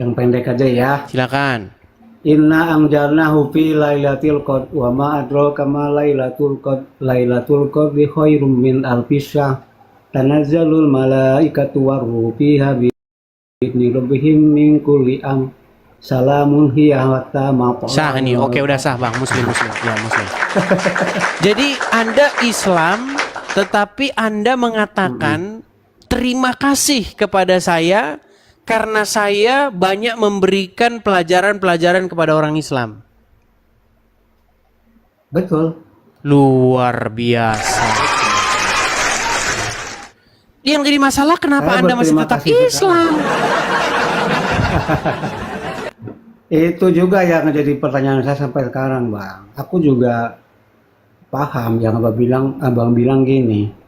Yang pendek aja ya. Silakan. Inna anjalnahu fi lailatul qadr wa ma adraka ma lailatul qadri khairum min alfi syahr tanazzalul malaikatu waruhu fiha bi idzni rabbihim min kulli salamun hiya hatta Sah nih, oke udah sah bang, muslim ya muslim. Jadi Anda Islam, tetapi Anda mengatakan terima kasih kepada saya karena saya banyak memberikan pelajaran-pelajaran kepada orang Islam. Betul. Luar biasa. Yang jadi masalah kenapa Anda masih tetap Islam? Itu juga yang jadi pertanyaan saya sampai sekarang, Bang. Aku juga paham yang Abang bilang gini.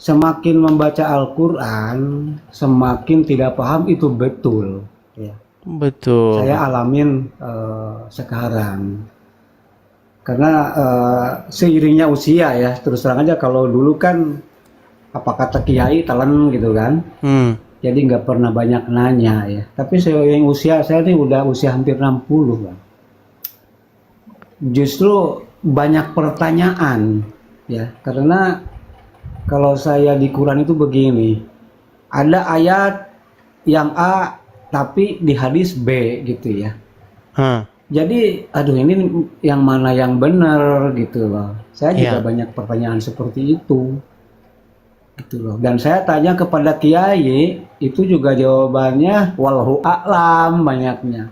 Semakin membaca Al-Quran, semakin tidak paham itu betul. Ya. Betul. Saya alamin sekarang. Karena seiringnya usia ya, terus terang aja kalau dulu kan apa kata kiai telan gitu kan. Jadi nggak pernah banyak nanya ya. Tapi seiring usia saya ini udah usia hampir 60 Bang. Justru banyak pertanyaan ya, karena kalau saya di Quran itu begini, ada ayat yang A tapi di hadis B gitu ya. Jadi aduh ini yang mana yang benar gitu loh. Saya juga banyak pertanyaan seperti itu. Gitu loh. Dan saya tanya kepada kiai, itu juga jawabannya wallahu a'lam banyaknya.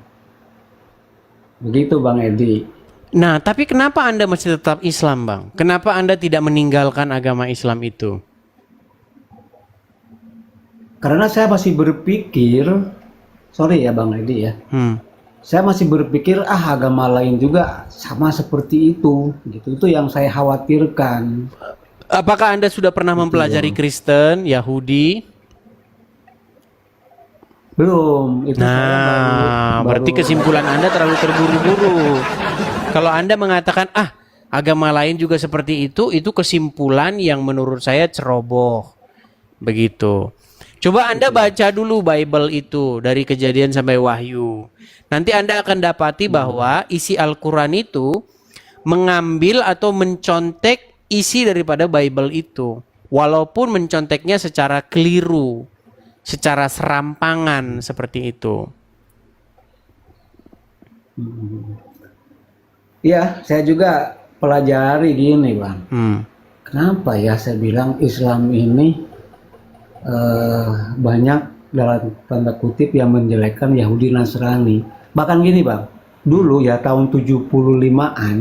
Begitu Bang Edi. Nah, tapi kenapa Anda masih tetap Islam, Bang? Kenapa Anda tidak meninggalkan agama Islam itu? Karena saya masih berpikir, sorry ya Bang Edi ya. Saya masih berpikir agama lain juga sama seperti itu, gitu. Itu yang saya khawatirkan. Apakah Anda sudah pernah mempelajari Kristen, Yahudi? Belum. Itu nah, berarti kesimpulan Anda terlalu terburu-buru. Kalau Anda mengatakan, agama lain juga seperti itu kesimpulan yang menurut saya ceroboh. Begitu. Coba Anda baca dulu Bible itu dari Kejadian sampai Wahyu. Nanti Anda akan dapati bahwa isi Al-Quran itu mengambil atau mencontek isi daripada Bible itu. Walaupun menconteknya secara keliru, secara serampangan seperti itu. Iya, saya juga pelajari gini Bang. Kenapa ya saya bilang Islam ini banyak dalam tanda kutip yang menjelekkan Yahudi Nasrani. Bahkan gini Bang, dulu ya tahun 75-an,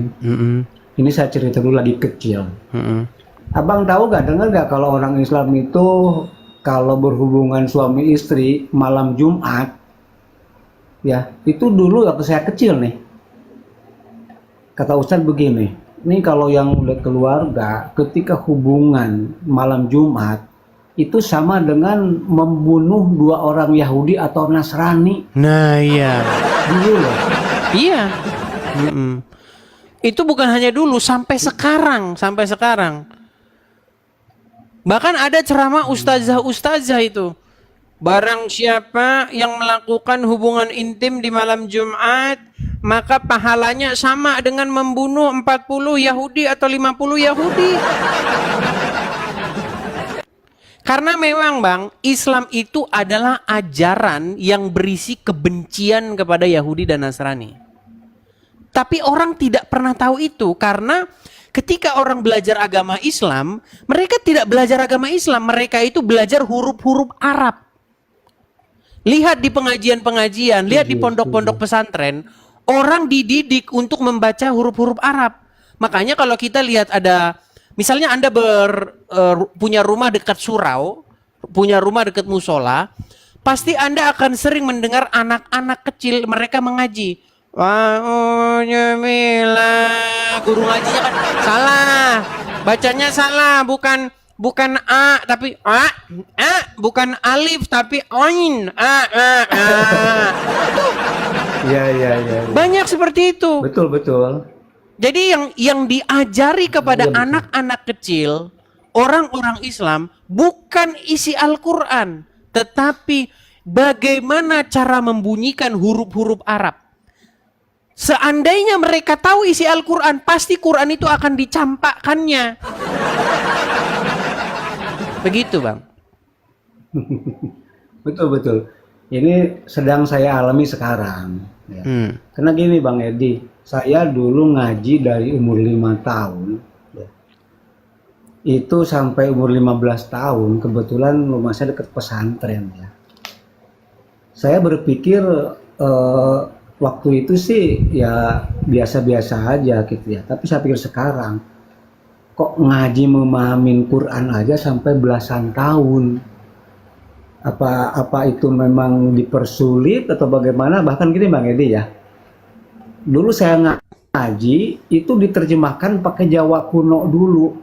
ini saya cerita dulu lagi kecil. Abang tahu gak, dengar gak kalau orang Islam itu kalau berhubungan suami istri malam Jumat, ya itu dulu waktu saya kecil nih. Kata Ustadz begini, ini kalau yang udah keluarga, ketika hubungan malam Jumat, itu sama dengan membunuh dua orang Yahudi atau Nasrani. Nah iya. Dulu loh. Iya. Itu bukan hanya dulu, sampai sekarang. Bahkan ada ceramah ustazah itu. Barang siapa yang melakukan hubungan intim di malam Jumat, maka pahalanya sama dengan membunuh 40 Yahudi atau 50 Yahudi. Karena memang Bang, Islam itu adalah ajaran yang berisi kebencian kepada Yahudi dan Nasrani. Tapi orang tidak pernah tahu itu karena ketika orang belajar agama Islam, mereka tidak belajar agama Islam, mereka itu belajar huruf-huruf Arab. Lihat di pengajian-pengajian, lihat di pondok-pondok pesantren, orang dididik untuk membaca huruf-huruf Arab. Makanya kalau kita lihat ada, misalnya Anda punya rumah dekat surau, punya rumah dekat musola, pasti Anda akan sering mendengar anak-anak kecil mereka mengaji. Guru ngajinya kan salah, bacanya salah, bukan A tapi A, bukan alif tapi ain. Iya. Banyak seperti itu. Betul. Jadi yang diajari kepada anak-anak kecil, orang-orang Islam bukan isi Al-Quran, tetapi bagaimana cara membunyikan huruf-huruf Arab. Seandainya mereka tahu isi Al-Quran, pasti Quran itu akan dicampakkannya. Begitu, Bang. Betul. Ini sedang saya alami sekarang. Ya. Karena gini Bang Edi, saya dulu ngaji dari umur 5 tahun. Ya. Itu sampai umur 15 tahun, kebetulan rumah saya dekat pesantren. Ya. Saya berpikir waktu itu sih ya biasa-biasa aja gitu ya. Tapi saya pikir sekarang, kok ngaji memahamin Quran aja sampai belasan tahun. Apa itu memang dipersulit atau bagaimana? Bahkan gini Bang Edi ya. Dulu saya ngaji itu diterjemahkan pakai Jawa kuno dulu.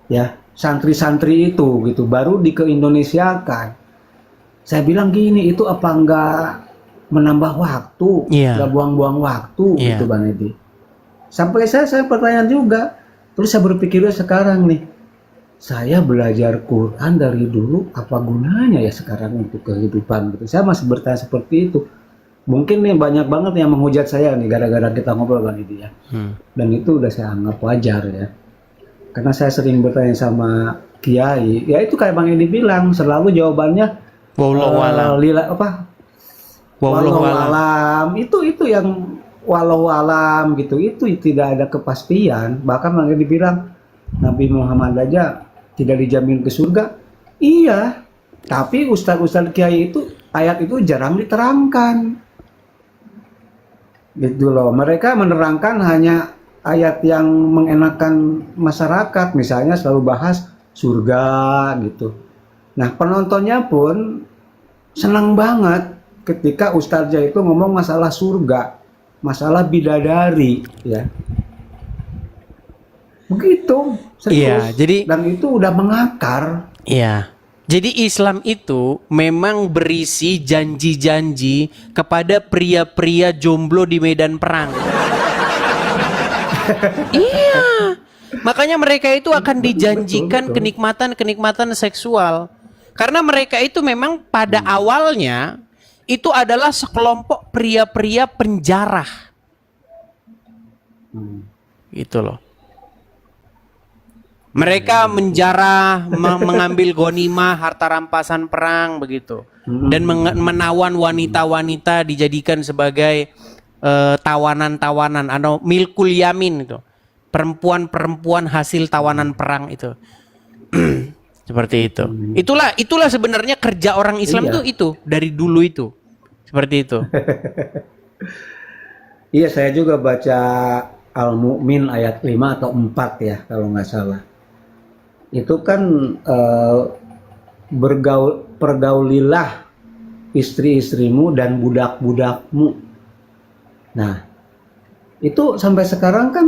Ya, santri-santri itu gitu baru Indonesiakan. Saya bilang gini, itu apa enggak menambah waktu, enggak buang-buang waktu gitu Bang Edi. Sampai saya pertanyaan juga. Terus saya berpikirnya sekarang nih, saya belajar Quran dari dulu, apa gunanya ya sekarang untuk kehidupan gitu. Saya masih bertanya seperti itu. Mungkin nih banyak banget yang menghujat saya nih gara-gara kita ngobrol Bang Edi ya. Dan itu udah saya anggap wajar ya. Karena saya sering bertanya sama kiai, ya itu kayak Bang Edi bilang, selalu jawabannya wallahu alam. Itu yang wallahu alam gitu. Itu tidak ada kepastian. Bahkan Bang Edi bilang Nabi Muhammad aja tidak dijamin ke surga. Iya, tapi ustaz-ustaz kiai itu ayat itu jarang diterangkan. Gitu loh. Mereka menerangkan hanya ayat yang mengenakan masyarakat, misalnya selalu bahas surga gitu. Nah, penontonnya pun senang banget ketika ustaznya itu ngomong masalah surga, masalah bidadari, ya. Begitu. Iya, jadi dan itu udah mengakar. Iya. Jadi Islam itu memang berisi janji-janji kepada pria-pria jomblo di medan perang. Iya. Makanya mereka itu akan dijanjikan kenikmatan-kenikmatan seksual. Karena mereka itu memang pada awalnya itu adalah sekelompok pria-pria penjarah. Gitu loh. Mereka menjarah, mengambil ghanimah, harta rampasan perang begitu. Dan menawan wanita-wanita dijadikan sebagai tawanan-tawanan atau milkul yamin itu. Perempuan-perempuan hasil tawanan perang itu. Seperti itu. Itulah sebenarnya kerja orang Islam itu dari dulu itu. Seperti itu. Iya, saya juga baca Al-Mu'min ayat 5 atau 4 ya kalau nggak salah. Itu kan pergaulilah istri-istrimu dan budak-budakmu. Nah, itu sampai sekarang kan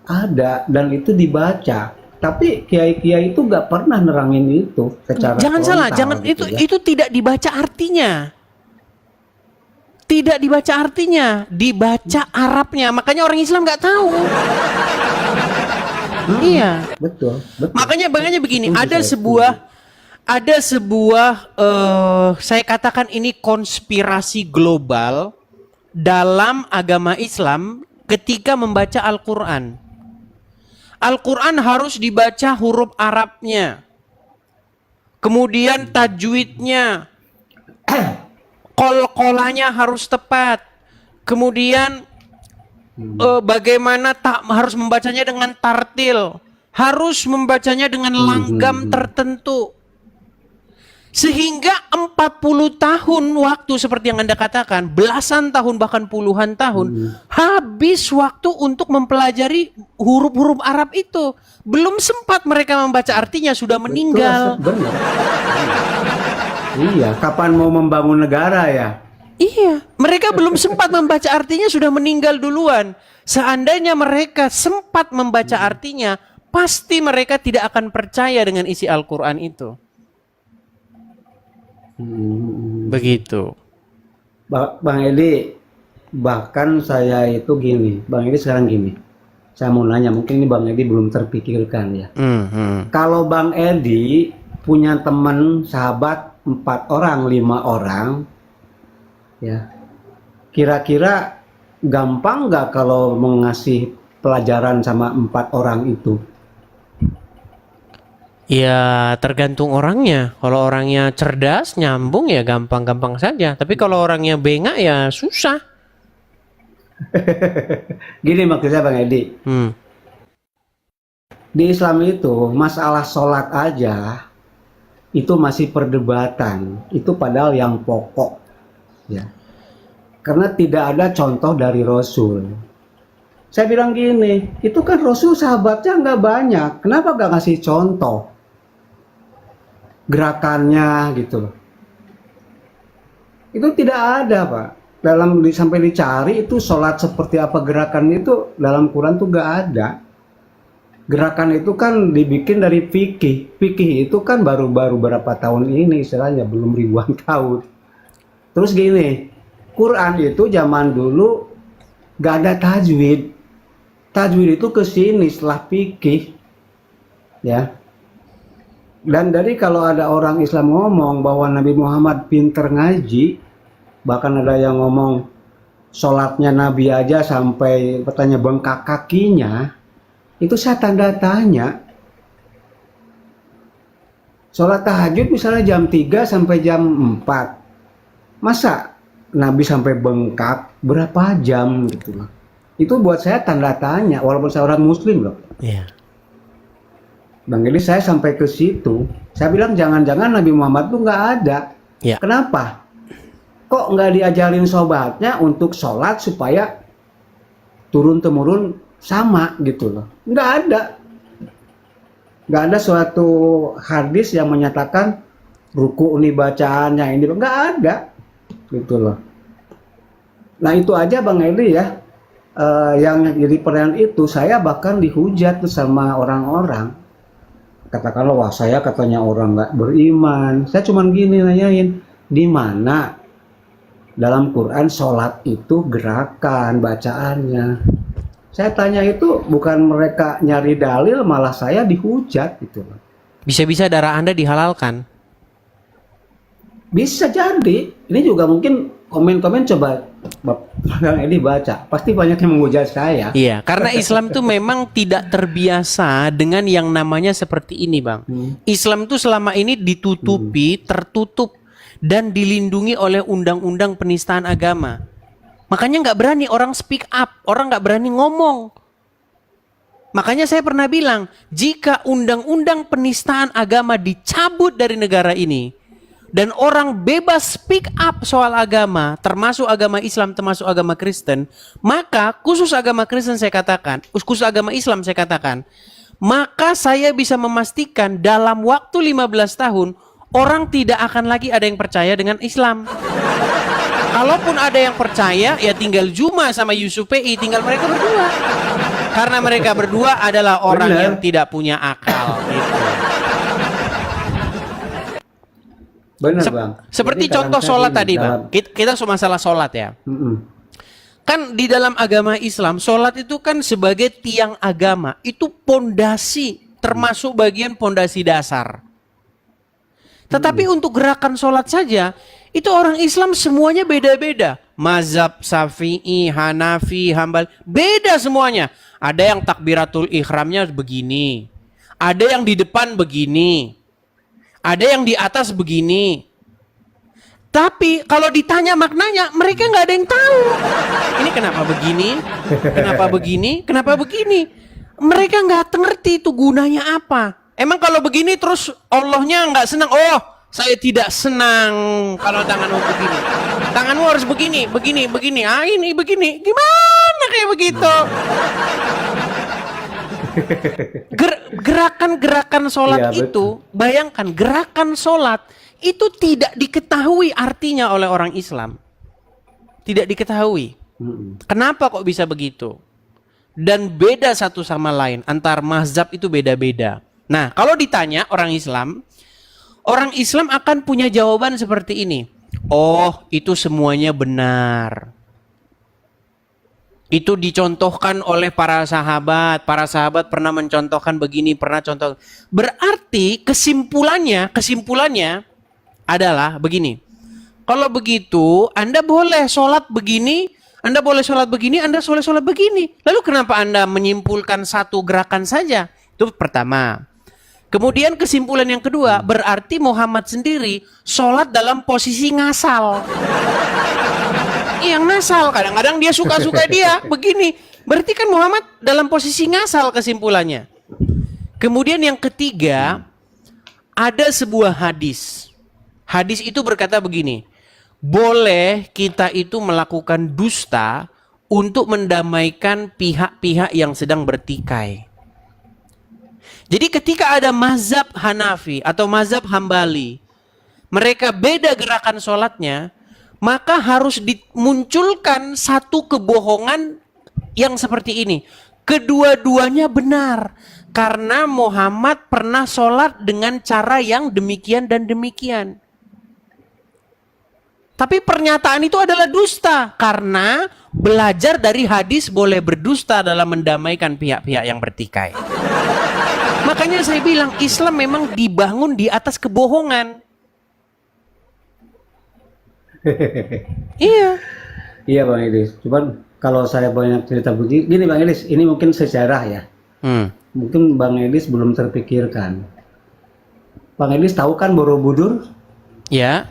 ada dan itu dibaca. Tapi kiai-kiai itu nggak pernah nerangin itu secara jangan salah, jangan gitu itu tidak dibaca artinya. Tidak dibaca artinya, dibaca Arabnya. Makanya orang Islam nggak tahu. Iya. Betul. Makanya begini, ada sebuah saya katakan ini konspirasi global dalam agama Islam ketika membaca Al-Qur'an. Al-Quran harus dibaca huruf Arabnya. Kemudian tajwidnya. Qol-qolanya harus tepat. Kemudian bagaimana harus membacanya dengan tartil. Harus membacanya dengan langgam tertentu. Sehingga 40 tahun waktu seperti yang Anda katakan, belasan tahun bahkan puluhan tahun, habis waktu untuk mempelajari huruf-huruf Arab itu. Belum sempat mereka membaca artinya, sudah meninggal. Betul, iya, kapan mau membangun negara ya? Iya, mereka belum sempat membaca artinya, sudah meninggal duluan. Seandainya mereka sempat membaca artinya, pasti mereka tidak akan percaya dengan isi Al-Quran itu. Begitu. Bang Edi, bahkan saya itu gini, Bang Edi sekarang gini. Saya mau nanya, mungkin ini Bang Edi belum terpikirkan ya. Kalau Bang Edi punya teman, sahabat 4 orang, 5 orang, ya kira-kira gampang nggak kalau mengasih pelajaran sama 4 orang itu? Ya tergantung orangnya. Kalau orangnya cerdas, nyambung ya gampang-gampang saja. Tapi kalau orangnya bengak ya susah. Gini maksudnya Bang Edi, di Islam itu masalah sholat aja itu masih perdebatan. Itu padahal yang pokok, ya. Karena tidak ada contoh dari Rasul. Saya bilang gini, itu kan Rasul sahabatnya nggak banyak, kenapa nggak ngasih contoh gerakannya gitu loh? Itu tidak ada Pak. Sampai dicari itu sholat seperti apa gerakan itu dalam Quran tuh nggak ada. Gerakan itu kan dibikin dari fikih. Fikih itu kan baru-baru berapa tahun ini istilahnya, belum ribuan tahun. Terus gini, Quran itu zaman dulu gak ada tajwid. Tajwid itu kesini setelah fikih, ya. Dan dari kalau ada orang Islam ngomong bahwa Nabi Muhammad pinter ngaji, bahkan ada yang ngomong sholatnya Nabi aja sampai bertanya bengkak kakinya, itu saya tanda tanya. Sholat tahajud misalnya jam 3 sampai jam 4, masa Nabi sampai bengkak berapa jam gitu loh. Itu buat saya tanda tanya, walaupun saya orang muslim loh. Iya. Bang, jadi saya sampai ke situ, saya bilang jangan-jangan Nabi Muhammad tuh nggak ada. Ya. Kenapa? Kok nggak diajarin sobatnya untuk sholat supaya turun-temurun sama gitu loh. Nggak ada. Nggak ada suatu hadis yang menyatakan ruku ini bacaannya ini. Nggak ada. Gitu loh. Nah itu aja Bang Eli ya. Yang jadi pertanyaan itu, saya bahkan dihujat tuh sama orang-orang. Katakanlah, wah saya katanya orang nggak beriman. Saya cuman gini nanyain, di mana dalam Quran sholat itu gerakan bacaannya? Saya tanya itu bukan mereka nyari dalil, malah saya dihujat gitu. Bisa-bisa darah Anda dihalalkan. Bisa jadi. Ini juga mungkin komen-komen coba Bang Edi baca. Pasti banyak yang menghujat saya. Iya, karena Islam tuh memang tidak terbiasa dengan yang namanya seperti ini, Bang. Islam tuh selama ini ditutupi, tertutup, dan dilindungi oleh undang-undang penistaan agama. Makanya nggak berani orang speak up, orang nggak berani ngomong. Makanya saya pernah bilang, jika undang-undang penistaan agama dicabut dari negara ini, dan orang bebas speak up soal agama, termasuk agama Islam, termasuk agama Kristen, maka khusus agama Kristen saya katakan, khusus agama Islam saya katakan, maka saya bisa memastikan dalam waktu 15 tahun, orang tidak akan lagi ada yang percaya dengan Islam. Kalaupun ada yang percaya, ya tinggal Juma sama Yusuf PI, tinggal mereka berdua. Karena mereka berdua adalah orang yang tidak punya akal. Gitu. Benar Bang. Seperti Jadi contoh sholat tadi Bang. Kita masalah sholat ya. Kan di dalam agama Islam, sholat itu kan sebagai tiang agama. Itu pondasi, termasuk bagian pondasi dasar. Tetapi untuk gerakan sholat saja, itu orang Islam semuanya beda-beda. Mazhab Syafi'i, Hanafi, Hambal, beda semuanya. Ada yang takbiratul ihramnya begini. Ada yang di depan begini. Ada yang di atas begini. Tapi kalau ditanya maknanya, mereka nggak ada yang tahu. Ini kenapa begini? Kenapa begini? Kenapa begini? Mereka nggak ngerti itu gunanya apa. Emang kalau begini terus Allahnya nggak senang. Oh, saya tidak senang kalau tanganmu begini. Tanganmu harus begini, begini, begini. Ah ini begini. Gimana kayak begitu? Gerakan-gerakan sholat ya, itu, bayangkan gerakan sholat itu tidak diketahui artinya oleh orang Islam. Tidak diketahui. Kenapa kok bisa begitu? Dan beda satu sama lain. Antar mazhab itu beda-beda. Nah, kalau ditanya orang Islam akan punya jawaban seperti ini. Oh, itu semuanya benar. Itu dicontohkan oleh para sahabat. Para sahabat pernah mencontohkan begini, pernah contoh. Berarti kesimpulannya adalah begini. Kalau begitu, Anda boleh sholat begini, Anda boleh sholat begini, Anda boleh sholat begini. Lalu kenapa Anda menyimpulkan satu gerakan saja? Itu pertama. Kemudian kesimpulan yang kedua, berarti Muhammad sendiri sholat dalam posisi ngasal. Yang ngasal, kadang-kadang dia suka-suka dia begini. Berarti kan Muhammad dalam posisi ngasal kesimpulannya. Kemudian yang ketiga, ada sebuah hadis. Hadis itu berkata begini, boleh kita itu melakukan dusta untuk mendamaikan pihak-pihak yang sedang bertikai. Jadi ketika ada mazhab Hanafi atau mazhab Hambali, mereka beda gerakan sholatnya, maka harus dimunculkan satu kebohongan yang seperti ini. Kedua-duanya benar. Karena Muhammad pernah sholat dengan cara yang demikian dan demikian. Tapi pernyataan itu adalah dusta. Karena belajar dari hadis boleh berdusta dalam mendamaikan pihak-pihak yang bertikai. Makanya saya bilang Islam memang dibangun di atas kebohongan. Iya. Iya Bang Idris. Cuman kalau saya banyak cerita begini, gini Bang Idris, ini mungkin sejarah ya. Mungkin Bang Idris belum terpikirkan. Bang Idris tahu kan Borobudur? Ya.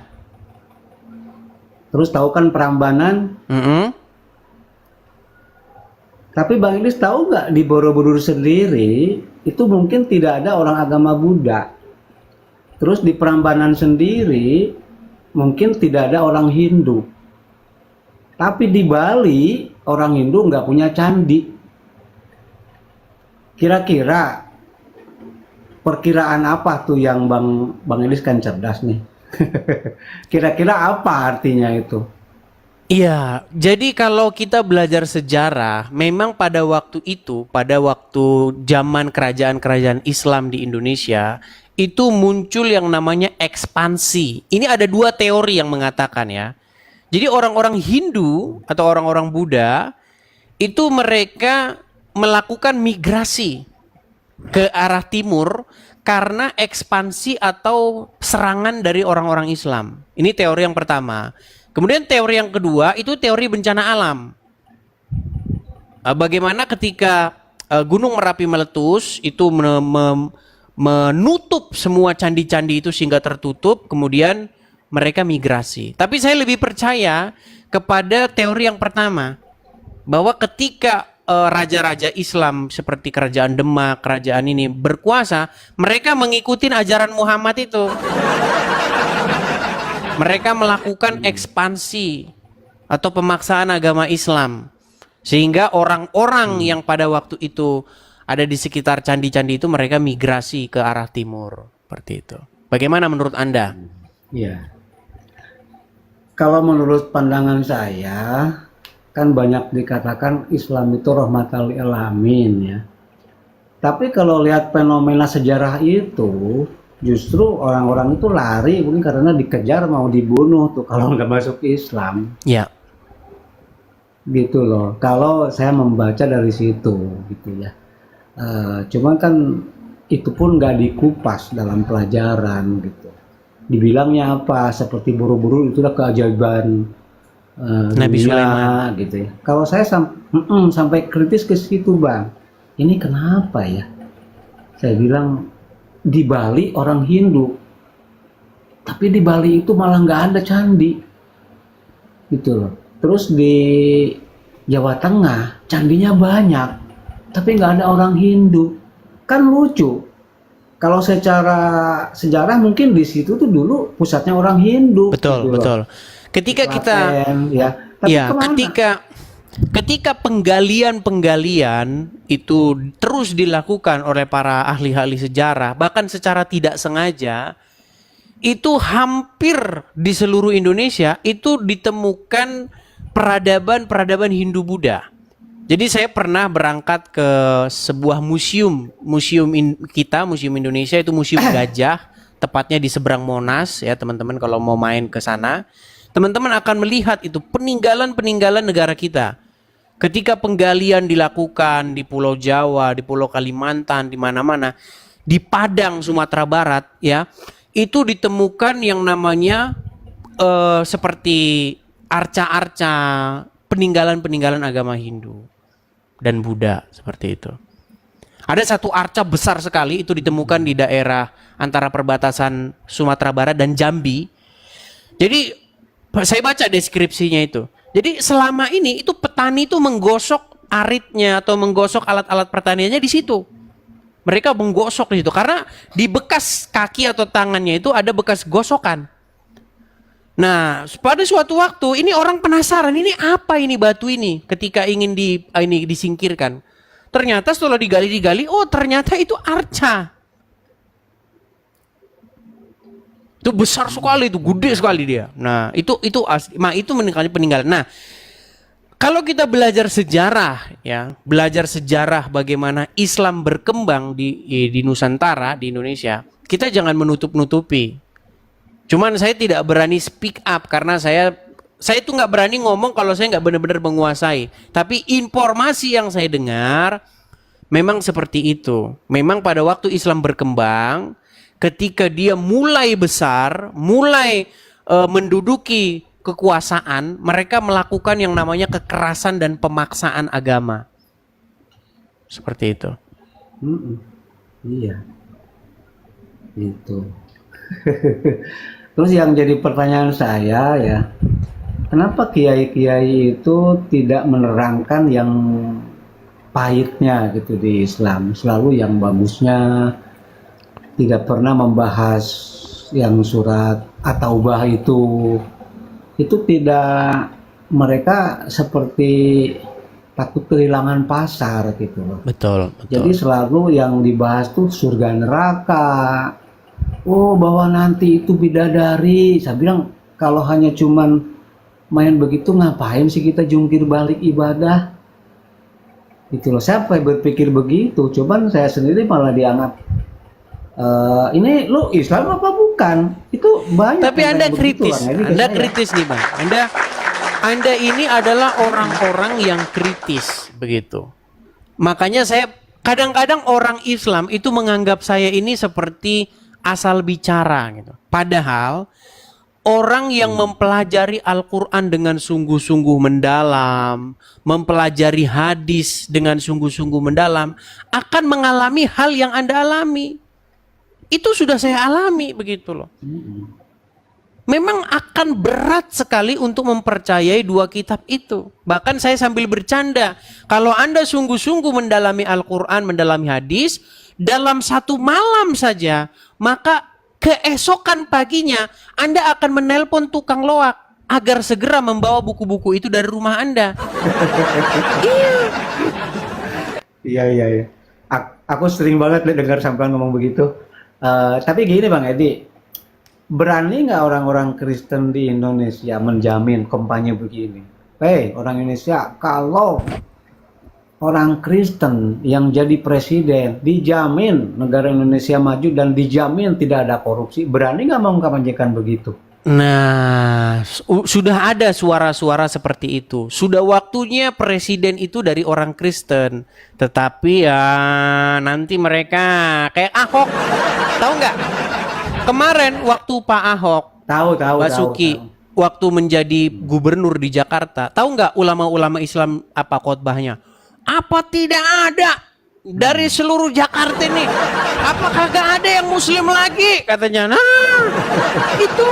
Terus tahu kan Prambanan? Tapi Bang Idris tahu nggak di Borobudur sendiri itu mungkin tidak ada orang agama Buddha. Terus di Prambanan sendiri mungkin tidak ada orang Hindu. Tapi di Bali orang Hindu nggak punya candi. Kira-kira perkiraan apa tuh yang Bang Idris kan cerdas nih. Kira-kira apa artinya itu? Iya, jadi kalau kita belajar sejarah, memang pada waktu itu, pada waktu zaman kerajaan-kerajaan Islam di Indonesia, itu muncul yang namanya ekspansi. Ini ada dua teori yang mengatakan ya. Jadi orang-orang Hindu atau orang-orang Buddha, itu mereka melakukan migrasi ke arah timur karena ekspansi atau serangan dari orang-orang Islam. Ini teori yang pertama. Kemudian teori yang kedua itu teori bencana alam. Bagaimana ketika Gunung Merapi meletus itu menutup semua candi-candi itu sehingga tertutup, kemudian mereka migrasi. Tapi saya lebih percaya kepada teori yang pertama, bahwa ketika raja-raja Islam seperti kerajaan Demak, kerajaan ini berkuasa, mereka mengikuti ajaran Muhammad itu. Mereka melakukan ekspansi atau pemaksaan agama Islam. Sehingga orang-orang yang pada waktu itu ada di sekitar candi-candi itu mereka migrasi ke arah timur. Seperti itu. Bagaimana menurut Anda? Iya. Kalau menurut pandangan saya, kan banyak dikatakan Islam itu rahmatan lil alamin ya. Tapi kalau lihat fenomena sejarah itu, justru orang-orang itu lari mungkin karena dikejar mau dibunuh tuh kalau nggak masuk Islam. Ya. Gitu loh. Kalau saya membaca dari situ gitu ya. Cuman kan itu pun nggak dikupas dalam pelajaran gitu. Dibilangnya apa? Seperti Borobudur itu adalah keajaiban Nabi Sulaiman gitu ya. Kalau saya sampai kritis ke situ Bang, ini kenapa ya? Saya bilang di Bali orang Hindu, tapi di Bali itu malah nggak ada candi, gitu loh. Terus di Jawa Tengah candinya banyak, tapi nggak ada orang Hindu, kan lucu. Kalau secara sejarah mungkin di situ tuh dulu pusatnya orang Hindu. Betul, gitu betul. Loh. Ketika kita ketika penggalian itu terus dilakukan oleh para ahli-ahli sejarah, bahkan secara tidak sengaja, itu hampir di seluruh Indonesia itu ditemukan peradaban Hindu-Buddha. Jadi saya pernah berangkat ke sebuah museum Indonesia, itu Museum Gajah, tepatnya di seberang Monas ya teman-teman. Kalau mau main ke sana, teman-teman akan melihat itu peninggalan negara kita. Ketika penggalian dilakukan di Pulau Jawa, di Pulau Kalimantan, di mana-mana, di Padang Sumatera Barat ya, itu ditemukan yang namanya seperti arca-arca peninggalan-peninggalan agama Hindu dan Buddha seperti itu. Ada satu arca besar sekali itu ditemukan di daerah antara perbatasan Sumatera Barat dan Jambi. Jadi saya baca deskripsinya itu. Jadi selama ini itu petani itu menggosok aritnya atau menggosok alat-alat pertaniannya di situ. Mereka menggosok di situ karena di bekas kaki atau tangannya itu ada bekas gosokan. Nah, pada suatu waktu ini orang penasaran, ini apa ini batu ini ketika ingin disingkirkan. Ternyata setelah digali-gali, oh ternyata itu arca. Itu besar sekali, itu gede sekali dia. Nah, itu peninggalan. Nah, kalau kita belajar sejarah ya, belajar sejarah bagaimana Islam berkembang di Nusantara, di Indonesia, kita jangan menutup-nutupi. Cuman saya tidak berani speak up karena saya itu nggak berani ngomong kalau saya nggak benar-benar menguasai. Tapi informasi yang saya dengar memang seperti itu. Memang pada waktu Islam berkembang, ketika dia mulai besar, mulai menduduki kekuasaan, mereka melakukan yang namanya kekerasan dan pemaksaan agama. Seperti itu. Iya. Itu. Terus yang jadi pertanyaan saya ya, kenapa kiai-kiai itu tidak menerangkan yang pahitnya gitu di Islam, selalu yang bagusnya, tidak pernah membahas yang surat At-Taubah itu tidak, mereka seperti takut kehilangan pasar gitu loh. Betul. Jadi selalu yang dibahas tuh surga neraka. Oh, bahwa nanti itu bidadari. Saya bilang kalau hanya cuman main begitu ngapain sih kita jungkir balik ibadah? Gitu loh. Siapa yang berpikir begitu? Coba saya sendiri malah dianggap ini lu Islam apa bukan? Itu banyak. Tapi Anda kritis. Anda kritis nih, Bang. Anda ini adalah orang-orang yang kritis begitu. Makanya saya kadang-kadang orang Islam itu menganggap saya ini seperti asal bicara gitu. Padahal orang yang mempelajari Al-Quran dengan sungguh-sungguh mendalam, mempelajari hadis dengan sungguh-sungguh mendalam, akan mengalami hal yang Anda alami. Itu sudah saya alami begitu loh. Memang akan berat sekali untuk mempercayai dua kitab itu. Bahkan saya sambil bercanda, kalau Anda sungguh-sungguh mendalami Al-Quran, mendalami hadis, dalam satu malam saja, maka keesokan paginya Anda akan menelpon tukang loak agar segera membawa buku-buku itu dari rumah Anda. Iya. Aku sering banget dengar sampai ngomong begitu. Tapi gini Bang Edi, berani nggak orang-orang Kristen di Indonesia menjamin kampanye begini? Orang Indonesia, kalau orang Kristen yang jadi presiden, dijamin negara Indonesia maju dan dijamin tidak ada korupsi, berani nggak mau mengkampanyekan begitu? Nah, sudah ada suara-suara seperti itu. Sudah waktunya presiden itu dari orang Kristen. Tetapi ya nanti mereka kayak Ahok, tahu nggak? Kemarin waktu Pak Ahok, tahu Basuki, waktu menjadi gubernur di Jakarta, tahu nggak ulama-ulama Islam apa khotbahnya? Apa tidak ada dari seluruh Jakarta ini? Apa kagak ada yang Muslim lagi? Katanya. Nah, itu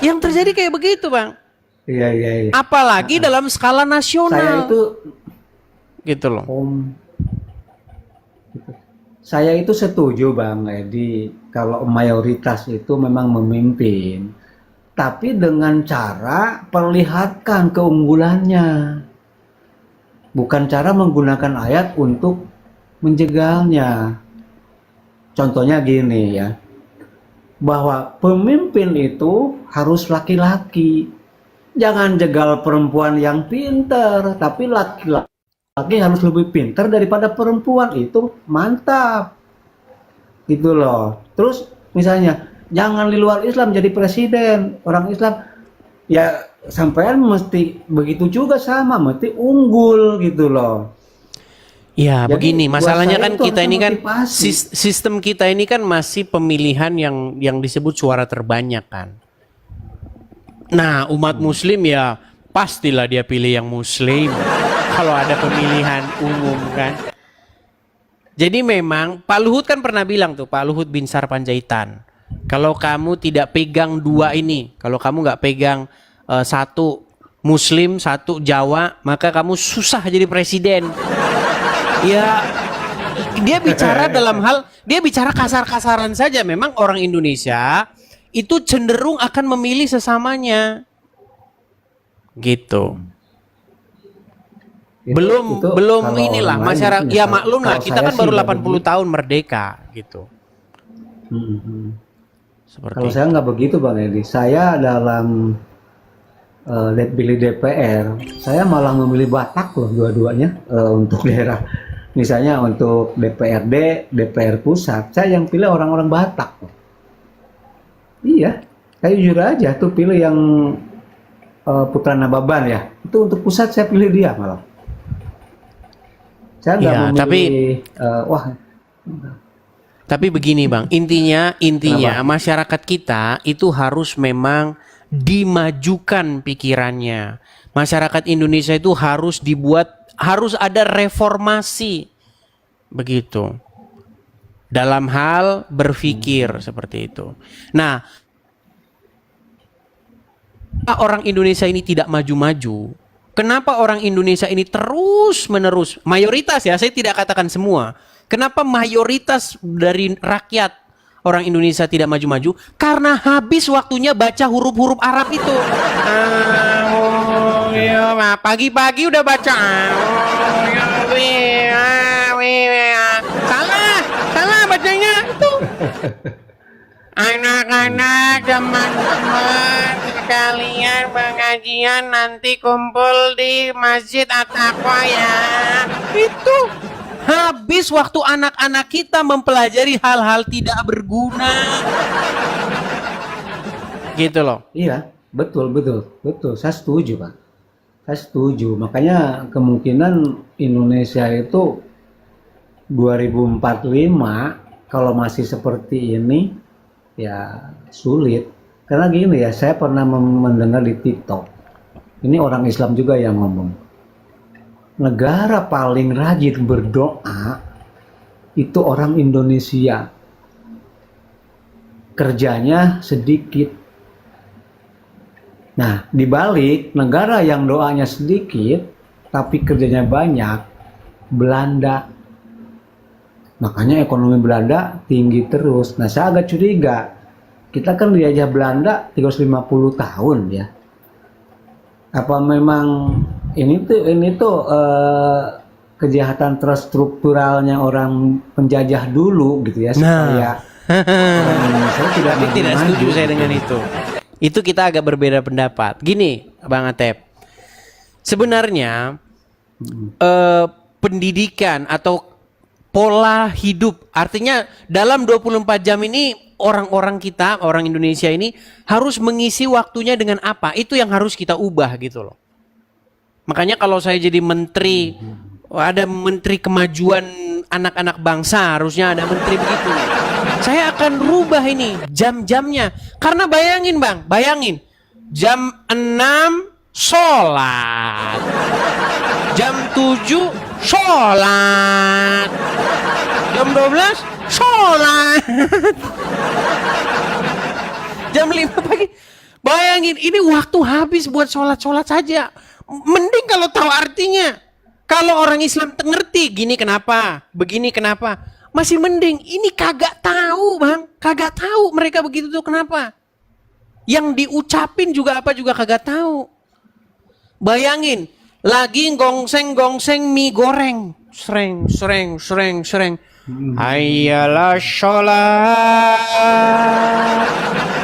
yang terjadi kayak begitu, Bang. Iya. Apalagi dalam skala nasional. Saya itu setuju Bang Edi, kalau mayoritas itu memang memimpin, tapi dengan cara perlihatkan keunggulannya. Bukan cara menggunakan ayat untuk menjegalnya. Contohnya gini ya, bahwa pemimpin itu harus laki-laki. Jangan jegal perempuan yang pintar, tapi laki-laki harus lebih pintar daripada perempuan. Itu mantap. Gitu loh. Terus misalnya, jangan di luar Islam jadi presiden. Orang Islam, ya sampean mesti begitu juga sama, mesti unggul gitu loh. Ya, Jadi, begini, buat masalahnya saya kan itu kita harusnya ini kan motivasi. sistem kita ini kan masih pemilihan yang disebut suara terbanyak kan. Nah, umat muslim ya pastilah dia pilih yang muslim kalau ada pemilihan umum kan. Jadi memang Pak Luhut kan pernah bilang tuh, Pak Luhut Binsar Panjaitan, kalau kamu tidak pegang dua ini, kalau kamu nggak pegang satu muslim, satu Jawa, maka kamu susah jadi presiden. Ya, dia bicara kasar-kasaran saja. Memang orang Indonesia itu cenderung akan memilih sesamanya. Gitu. Belum kalau inilah orang lain masyarakat mungkin ya maklum lah, kalau kita saya kan sih baru nggak 80 begitu. tahun merdeka gitu. Seperti Kalau saya itu. nggak begitu Bang Edi. Saya dalam pilih DPR, saya malah memilih Batak loh dua-duanya untuk daerah. Misalnya untuk DPRD, DPR pusat, saya yang pilih orang-orang Batak. Iya, saya jujur aja tuh pilih yang Putra Nababan ya. Itu untuk pusat saya pilih dia malah. Saya nggak Ya, memilih, wah, tapi begini Bang, intinya kenapa? masyarakat kita itu harus memang dimajukan pikirannya. Masyarakat Indonesia itu harus ada reformasi begitu. Dalam hal berpikir seperti itu. Nah, orang Indonesia ini tidak maju-maju? Kenapa orang Indonesia ini terus-menerus, mayoritas ya, saya tidak katakan semua. Kenapa mayoritas dari rakyat orang Indonesia tidak maju-maju? Karena habis waktunya baca huruf-huruf Arab itu. Pagi-pagi udah baca. Salah bacanya itu. Anak-anak, teman-teman sekalian pengajian nanti kumpul di Masjid At-Taqwa ya. Itu habis waktu anak-anak kita mempelajari hal-hal tidak berguna. Gitu loh. Iya, betul, betul, betul. Saya setuju, Pak. Saya setuju. Makanya kemungkinan Indonesia itu 2045 kalau masih seperti ini ya sulit. Karena gini ya, saya pernah mendengar di TikTok. Ini orang Islam juga yang ngomong. Negara paling rajin berdoa itu orang Indonesia. Kerjanya sedikit. Nah, dibalik negara yang doanya sedikit tapi kerjanya banyak, Belanda. Makanya ekonomi Belanda tinggi terus. Nah, saya agak curiga. Kita kan dijajah Belanda 350 tahun ya. Apa memang ini tuh kejahatan terstrukturalnya orang penjajah dulu gitu ya, supaya orang Indonesia tidak setuju saya dengan itu. Itu kita agak berbeda pendapat. Gini, Bang Atep. Sebenarnya pendidikan atau pola hidup, artinya dalam 24 jam ini orang-orang kita, orang Indonesia ini harus mengisi waktunya dengan apa? Itu yang harus kita ubah gitu loh. Makanya kalau saya jadi menteri, ada menteri kemajuan anak-anak bangsa, harusnya ada menteri begitu. Saya akan rubah ini jam-jamnya. Karena bayangin Bang, jam 6 sholat, jam 7 sholat, jam 12 sholat, jam 5 pagi. Bayangin, ini waktu habis buat sholat-sholat saja. Mending kalau tahu artinya. Kalau orang Islam ngerti, gini kenapa, begini kenapa, masih mending. Ini kagak tahu Bang, kagak tahu mereka begitu tuh kenapa. Yang diucapin juga apa juga kagak tahu. Bayangin, lagi gongseng-gongseng mie goreng, sreng. Hayyalah sholat.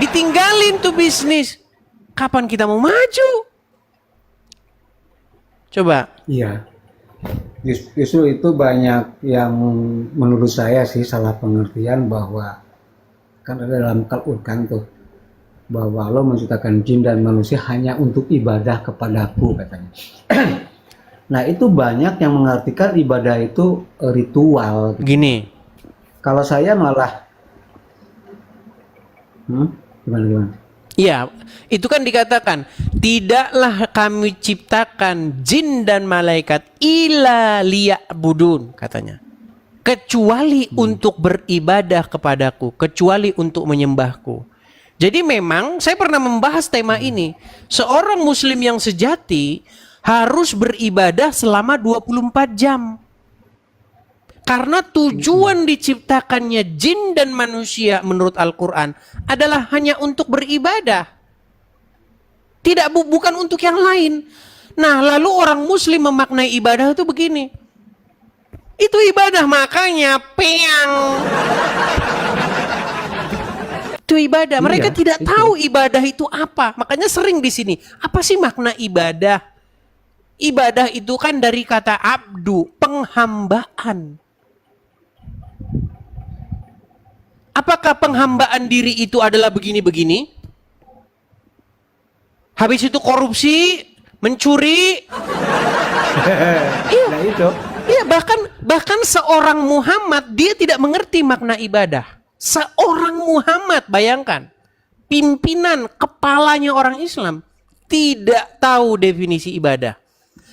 Ditinggalin tuh bisnis. Kapan kita mau maju? Coba. Iya. Justru itu banyak yang menurut saya sih salah pengertian, bahwa kan ada dalam Al-Quran tuh bahwa Allah menciptakan jin dan manusia hanya untuk ibadah kepadaku katanya. Nah, itu banyak yang mengartikan ibadah itu ritual. Gini, Kalau saya malah, gimana? iya, itu kan dikatakan, tidaklah kami ciptakan jin dan malaikat illa liya'budun, katanya. Kecuali untuk beribadah kepadaku, kecuali untuk menyembahku. Jadi memang saya pernah membahas tema ini. Seorang muslim yang sejati harus beribadah selama 24 jam. Karena tujuan diciptakannya jin dan manusia menurut Al-Quran adalah hanya untuk beribadah. Tidak, bukan untuk yang lain. Nah, lalu orang muslim memaknai ibadah itu begini. Itu ibadah, makanya peang. Itu ibadah. Mereka Iya, tidak itu. tahu ibadah itu apa. Makanya sering di sini. Apa sih makna ibadah? Ibadah itu kan dari kata abdu, penghambaan. Apakah penghambaan diri itu adalah begini-begini? Habis itu korupsi, mencuri. Nah, itu. Iya, bahkan seorang Muhammad dia tidak mengerti makna ibadah. Seorang Muhammad, bayangkan, pimpinan kepalanya orang Islam tidak tahu definisi ibadah.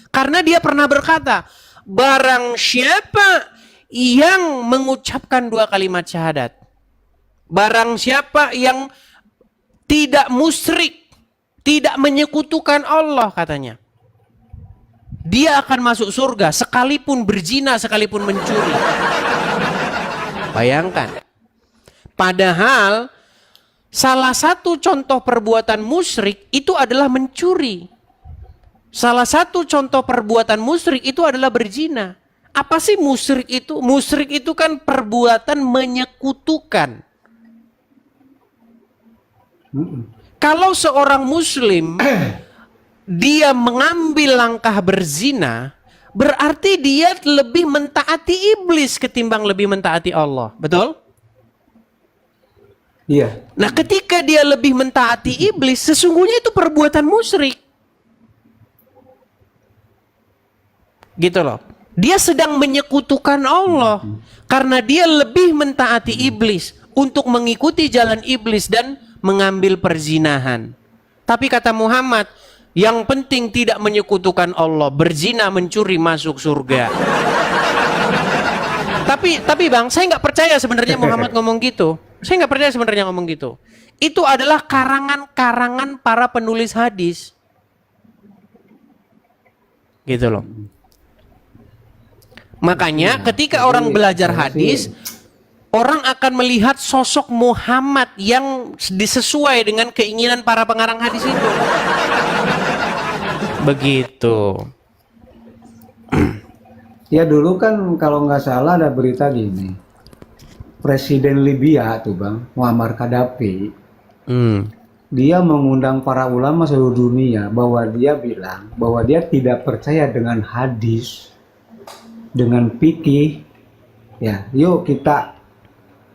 Karena dia pernah berkata, barang siapa yang mengucapkan 2 kalimat syahadat, barang siapa yang tidak musyrik, tidak menyekutukan Allah, katanya, dia akan masuk surga sekalipun berzina, sekalipun mencuri. Bayangkan. Padahal salah satu contoh perbuatan musyrik itu adalah mencuri. Salah satu contoh perbuatan musyrik itu adalah berzina. Apa sih musyrik itu? Musyrik itu kan perbuatan menyekutukan. Kalau seorang muslim dia mengambil langkah berzina, berarti dia lebih mentaati iblis ketimbang lebih mentaati Allah. Betul? Iya. Nah, ketika dia lebih mentaati iblis, sesungguhnya itu perbuatan musyrik. Gitu loh. Dia sedang menyekutukan Allah karena dia lebih mentaati iblis untuk mengikuti jalan iblis dan mengambil perzinahan. Tapi kata Muhammad, yang penting tidak menyekutukan Allah, berzina, mencuri, masuk surga. Tapi Bang, saya nggak percaya sebenarnya Muhammad ngomong gitu. Saya nggak percaya sebenarnya ngomong gitu. Itu adalah karangan-karangan para penulis hadis. Gitu loh. Makanya ketika orang belajar hadis, orang akan melihat sosok Muhammad yang disesuai dengan keinginan para pengarang hadis itu. Begitu. Ya dulu kan kalau nggak salah ada berita gini. Presiden Libya tuh Bang, Muammar Gaddafi. Dia mengundang para ulama seluruh dunia bahwa dia bilang bahwa dia tidak percaya dengan hadis, dengan fikih. Ya, yuk kita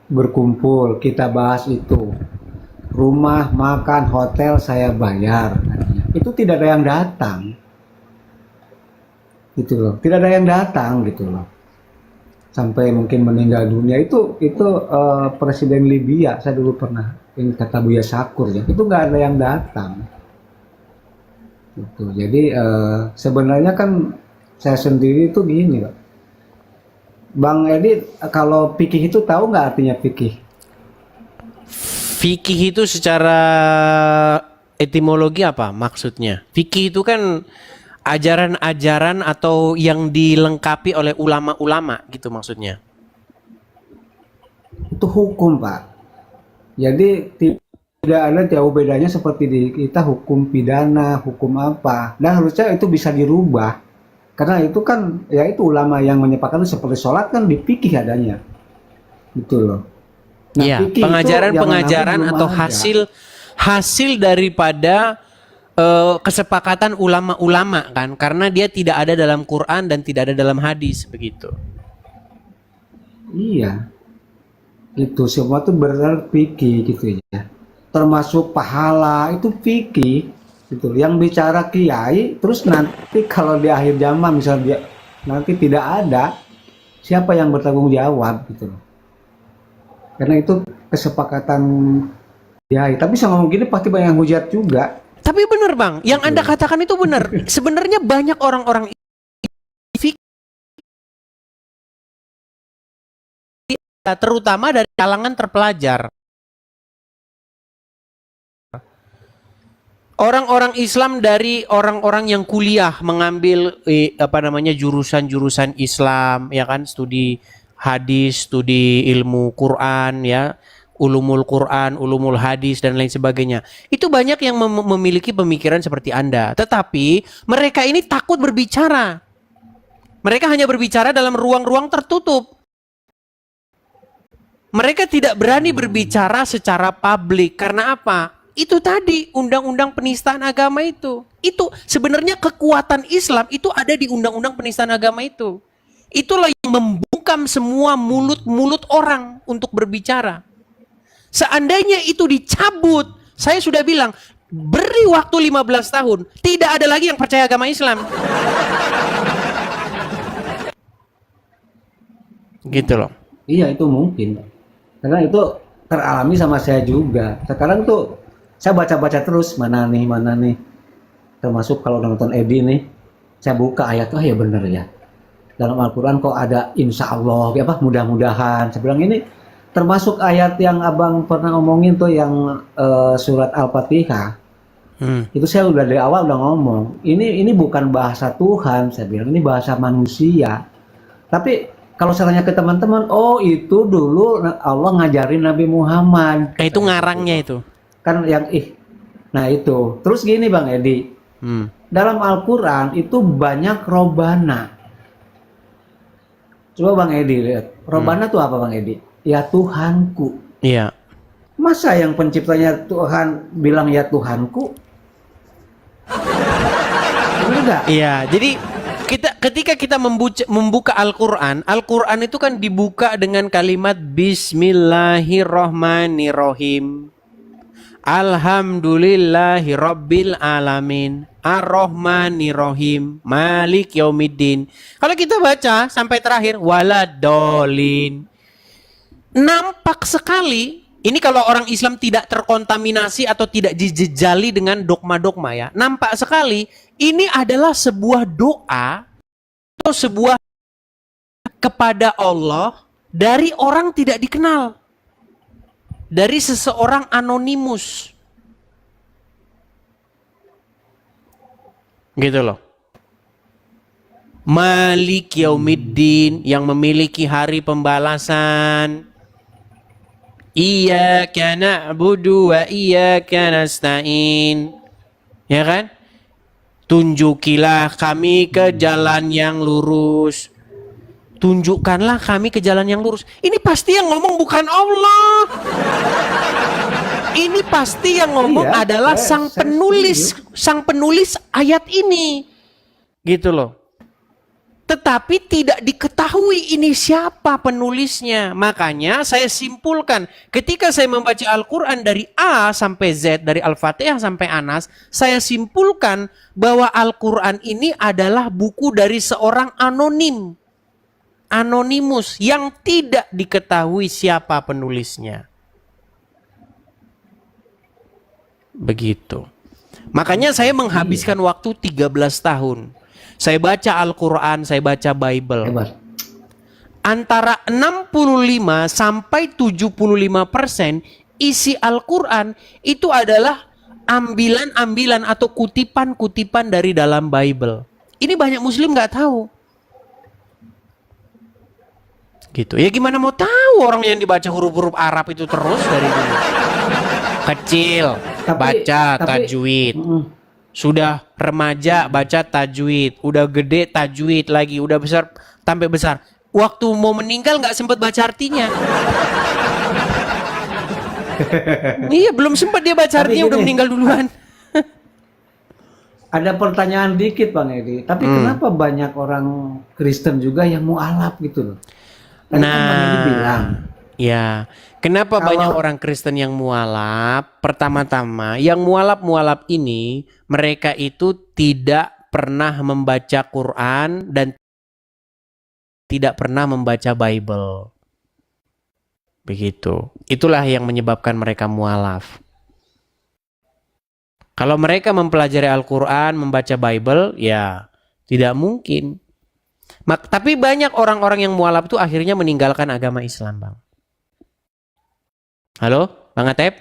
berkumpul, kita bahas itu. Rumah, makan, hotel saya bayar. Itu tidak ada yang datang. Gitu loh. Tidak ada yang datang gitu loh. Sampai mungkin meninggal dunia itu Presiden Libya, saya dulu pernah, ini kata Buya Sakur ya, itu nggak ada yang datang. Gitu. Jadi sebenarnya kan saya sendiri itu gini Pak. Bang Edi, kalau fikih itu tahu nggak artinya fikih? Fikih itu secara etimologi apa maksudnya? Fikih itu kan ajaran-ajaran atau yang dilengkapi oleh ulama-ulama gitu maksudnya. Itu hukum Pak. Jadi tidak ada jauh bedanya seperti di kita hukum pidana, hukum apa. Dan harusnya itu bisa dirubah. Karena itu kan, ya itu ulama yang menyepakati seperti sholat kan di fikih adanya. Gitu loh. Nah, ya, pengajaran-pengajaran atau hasil daripada kesepakatan ulama-ulama kan, karena dia tidak ada dalam Quran dan tidak ada dalam hadis begitu. Iya, itu semua tuh berarti fikih gitu ya. Termasuk pahala itu fikih. gitu. Yang bicara kiai, terus nanti kalau di akhir zaman misalnya dia nanti tidak ada, siapa yang bertanggung jawab gitu loh. Karena itu kesepakatan kiai. Tapi sama ngomong gini pasti banyak yang hujat juga. Tapi benar Bang, yang Anda katakan itu benar. Sebenarnya banyak orang-orang terutama dari kalangan terpelajar. Orang-orang Islam dari orang-orang yang kuliah mengambil jurusan-jurusan Islam, ya kan, studi hadis, studi ilmu Quran, ya, ulumul Quran, ulumul hadis dan lain sebagainya. Itu banyak yang memiliki pemikiran seperti Anda, tetapi mereka ini takut berbicara. Mereka hanya berbicara dalam ruang-ruang tertutup. Mereka tidak berani berbicara secara publik. Karena apa? Itu tadi undang-undang penistaan agama itu. Itu sebenarnya kekuatan Islam itu ada di undang-undang penistaan agama itu. Itulah yang membungkam semua mulut-mulut orang untuk berbicara. Seandainya itu dicabut, saya sudah bilang, beri waktu 15 tahun, tidak ada lagi yang percaya agama Islam. Gitu loh. Iya, itu mungkin. Karena itu teralami sama saya juga. Sekarang tuh saya baca-baca terus mana nih. Termasuk kalau nonton Edi nih, saya buka ayat, oh ya bener ya. Dalam Al-Quran kok ada insya Allah, ya apa, mudah-mudahan. Saya bilang ini termasuk ayat yang abang pernah ngomongin tuh yang surat Al-Fatihah. Itu saya udah dari awal udah ngomong. Ini bukan bahasa Tuhan, saya bilang ini bahasa manusia. Tapi kalau saya tanya ke teman-teman, oh itu dulu Allah ngajarin Nabi Muhammad. Itu ngarangnya itu. Kan yang nah itu. Terus gini Bang Edi, dalam Al-Quran itu banyak robana. Coba Bang Edi lihat, robana itu apa Bang Edi? Ya Tuhanku. Iya. Masa yang penciptanya Tuhan bilang ya Tuhanku? Enggak. Iya, jadi ketika kita membuka Al-Quran, Al-Quran itu kan dibuka dengan kalimat Bismillahirrohmanirrohim. Alhamdulillahi Rabbil Alamin, Ar-Rahmanirrahim, Malik Yaumiddin. Kalau kita baca sampai terakhir, waladolin. Nampak sekali, ini kalau orang Islam tidak terkontaminasi atau tidak dijejali dengan dogma-dogma ya. Nampak sekali, ini adalah sebuah doa atau sebuah kepada Allah dari orang tidak dikenal. Dari seseorang anonimus. Gitu loh. Malik Yaumiddin, yang memiliki hari pembalasan. Iyyaka na'budu wa iyyaka nasta'in. Ya kan? Tunjukilah kami ke jalan yang lurus. Tunjukkanlah kami ke jalan yang lurus. Ini pasti yang ngomong bukan Allah. Ini pasti yang ngomong adalah sang penulis ayat ini. Gitu loh. Tetapi tidak diketahui ini siapa penulisnya. Makanya saya simpulkan, ketika saya membaca Al-Quran dari A sampai Z, dari Al-Fatihah sampai Anas, saya simpulkan bahwa Al-Quran ini adalah buku dari seorang anonimus yang tidak diketahui siapa penulisnya. Begitu. Makanya saya menghabiskan waktu 13 tahun. Saya baca Al-Quran, saya baca Bible. Hebat. Antara 65 sampai 75% isi Al-Quran itu adalah ambilan-ambilan atau kutipan-kutipan dari dalam Bible. Ini banyak Muslim nggak tahu. Gitu. Ya gimana mau tahu orang yang dibaca huruf-huruf Arab itu terus dari dulu. Kecil baca tajwid. Sudah remaja baca tajwid, udah gede tajwid lagi, udah besar sampai besar. Waktu mau meninggal nggak sempat baca artinya. Iya, belum sempat dia baca artinya udah meninggal duluan. Ada pertanyaan dikit Bang Edi, tapi kenapa banyak orang Kristen juga yang mualaf gitu loh? Tadi kan Bang Edi bilang Ya, kenapa banyak orang Kristen yang mualaf? Pertama-tama, yang mualaf-mualaf ini, mereka itu tidak pernah membaca Quran dan tidak pernah membaca Bible. Begitu. Itulah yang menyebabkan mereka mualaf. Kalau mereka mempelajari Al-Quran, membaca Bible, ya tidak mungkin. Tapi banyak orang-orang yang mualaf itu akhirnya meninggalkan agama Islam, Bang. Halo, Bang Atep?